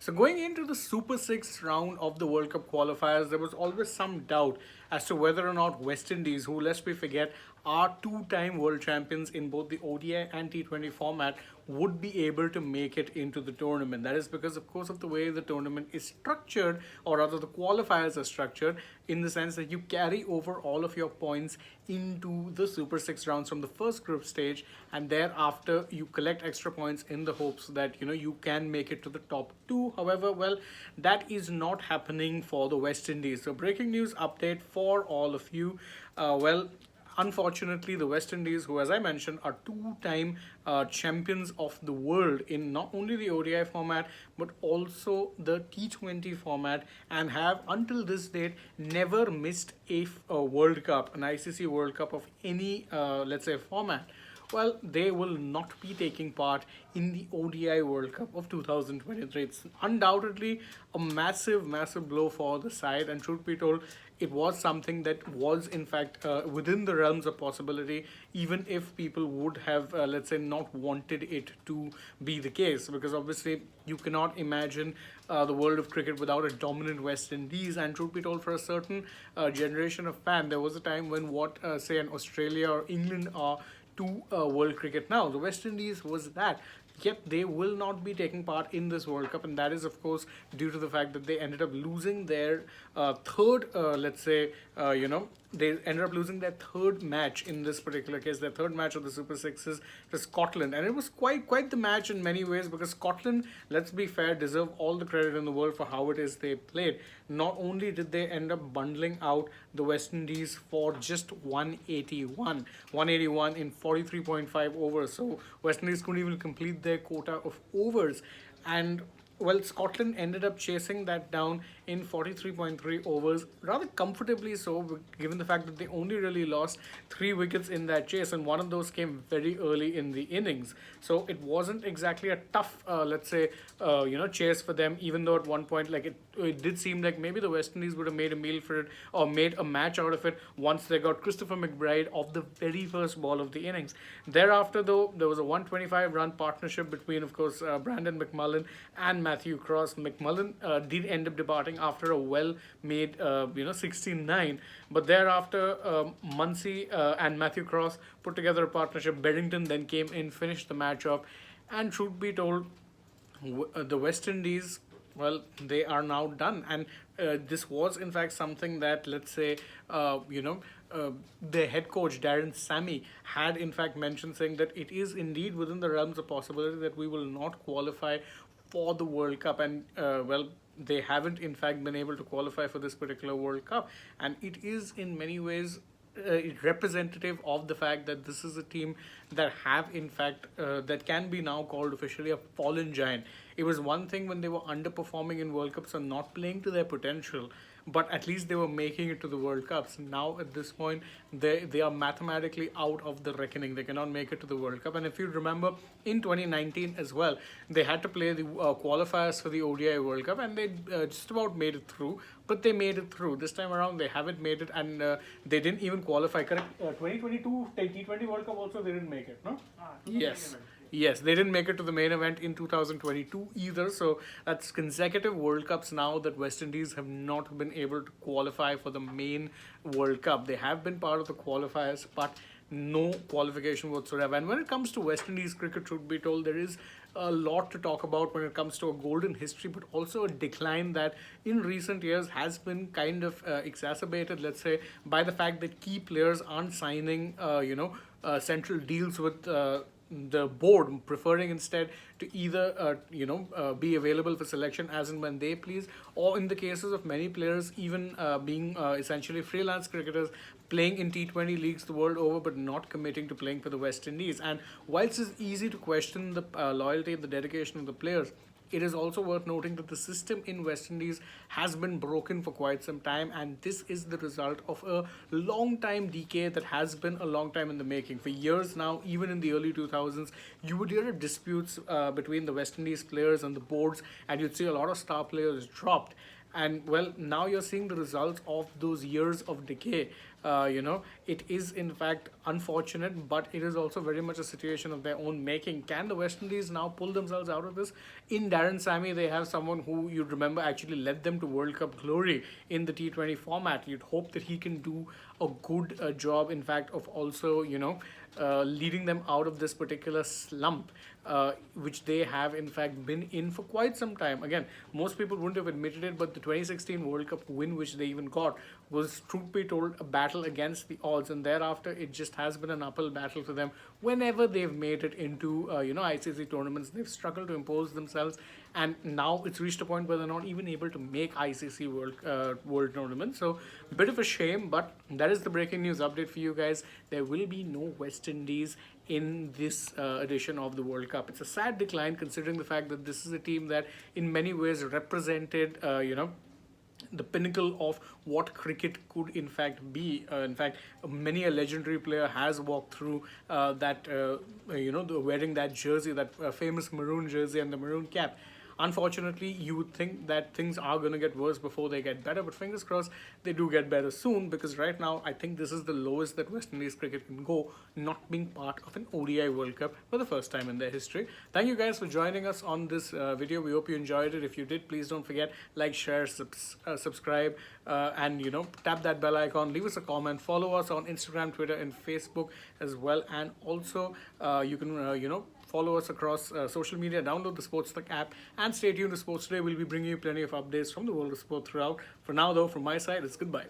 So going into the Super 6 round of the World Cup qualifiers, there was always some doubt as to whether or not West Indies, who lest we forget are two-time world champions in both the ODI and T20 format, would be able to make it into the tournament. That is because, of course, of the way the tournament is structured, or rather the qualifiers are structured, in the sense that you carry over all of your points into the Super 6 rounds from the first group stage, and thereafter you collect extra points in the hopes that you can make it to the top two. However, well, that is not happening for the West Indies. So breaking news update for all of you. Well, unfortunately, the West Indies, who, as I mentioned, are two-time champions of the world in not only the ODI format but also the T20 format, and have until this date never missed a World Cup, an ICC World Cup of any, let's say, format. Well, they will not be taking part in the ODI World Cup of 2023. It's undoubtedly a massive, massive blow for the side, and truth be told, it was something that was in fact within the realms of possibility, even if people would have, let's say, not wanted it to be the case, because obviously you cannot imagine the world of cricket without a dominant West Indies. And truth be told, for a certain generation of fan, there was a time when what, say, an Australia or England are to world cricket now. The West Indies was that. Yet they will not be taking part in this World Cup, and that is, of course, due to the fact that they ended up losing their third, let's say, they ended up losing their third match in this particular case, their third match of the Super Sixes to Scotland, and it was quite the match in many ways, because Scotland, let's be fair, deserve all the credit in the world for how it is they played. Not only did they end up bundling out the West Indies for just 181 in 43.5 overs, so West Indies couldn't even complete their quota of overs, and well, Scotland ended up chasing that down in 43.3 overs, rather comfortably so, given the fact that they only really lost 3 wickets in that chase, and one of those came very early in the innings. So it wasn't exactly a tough, let's say, chase for them, even though at one point, like it did seem like maybe the West Indies would have made a meal for it or made a match out of it once they got Christopher McBride off the very first ball of the innings. Thereafter, though, there was a 125-run partnership between, of course, Brandon McMullen and Matthew Cross. McMullen did end up departing after a well-made, 16-9, but thereafter, Muncy and Matthew Cross put together a partnership. Beddington then came in, finished the match off, and truth be told, the West Indies, well, they are now done. And this was, in fact, something that, let's say, the head coach, Darren Sammy, had, in fact, mentioned, saying that it is indeed within the realms of possibility that we will not qualify for the World Cup. And, well, they haven't, in fact, been able to qualify for this particular World Cup. And it is, in many ways, representative of the fact that this is a team that have, in fact, that can be now called officially a fallen giant. It was one thing when they were underperforming in World Cups and not playing to their potential, but at least they were making it to the World Cups. Now at this point, they are mathematically out of the reckoning. They cannot make it to the World Cup. And if you remember, in 2019 as well, they had to play the qualifiers for the ODI World Cup, and they just about made it through. But they made it through. This time around, they haven't made it, and they didn't even qualify. Correct? 2022 T20 World Cup also, they didn't make it, no? Yes. Yes, they didn't make it to the main event in 2022 either. So that's consecutive World Cups now that West Indies have not been able to qualify for the main World Cup. They have been part of the qualifiers, but no qualification whatsoever. And when it comes to West Indies cricket, truth be told, there is a lot to talk about when it comes to a golden history, but also a decline that in recent years has been kind of exacerbated, let's say, by the fact that key players aren't signing, central deals with the board, preferring instead to either be available for selection as and when they please, or in the cases of many players even being essentially freelance cricketers, playing in T20 leagues the world over but not committing to playing for the West Indies. And whilst it's easy to question the loyalty and the dedication of the players, it is also worth noting that the system in West Indies has been broken for quite some time, and this is the result of a long time decay that has been a long time in the making. For years now, even in the early 2000s, you would hear disputes between the West Indies players and the boards, and you'd see a lot of star players dropped. And well, now you're seeing the results of those years of decay. it is in fact unfortunate, but it is also very much a situation of their own making. Can the West Indies now pull themselves out of this? In Darren Sammy, they have someone who you remember actually led them to World Cup glory in the T20 format. You'd hope that he can do a good job, in fact, of also, leading them out of this particular slump, which they have, in fact, been in for quite some time. Again, most people wouldn't have admitted it, but the 2016 World Cup win, which they even got, was, truth be told, a battle against the odds. And thereafter, it just has been an uphill battle for them. Whenever they've made it into, ICC tournaments, they've struggled to impose themselves. And now it's reached a point where they're not even able to make ICC World Tournaments. So, a bit of a shame, but that is the breaking news update for you guys. There will be no West Indies in this edition of the World Cup. It's a sad decline considering the fact that this is a team that in many ways represented, the pinnacle of what cricket could in fact be. In fact, many a legendary player has walked through wearing that jersey, that famous maroon jersey and the maroon cap. Unfortunately, you would think that things are going to get worse before they get better, but fingers crossed they do get better soon, because right now I think this is the lowest that West Indies cricket can go, not being part of an ODI World Cup for the first time in their history. Thank you guys for joining us on this video. We hope you enjoyed it. If you did, please don't forget, like, share, subscribe, and tap that bell icon, leave us a comment, follow us on Instagram, Twitter, and Facebook as well. And also you can follow us across social media, download the SportsTak app, and stay tuned to Sports Today. We'll be bringing you plenty of updates from the world of sport throughout. For now, though, from my side, it's goodbye.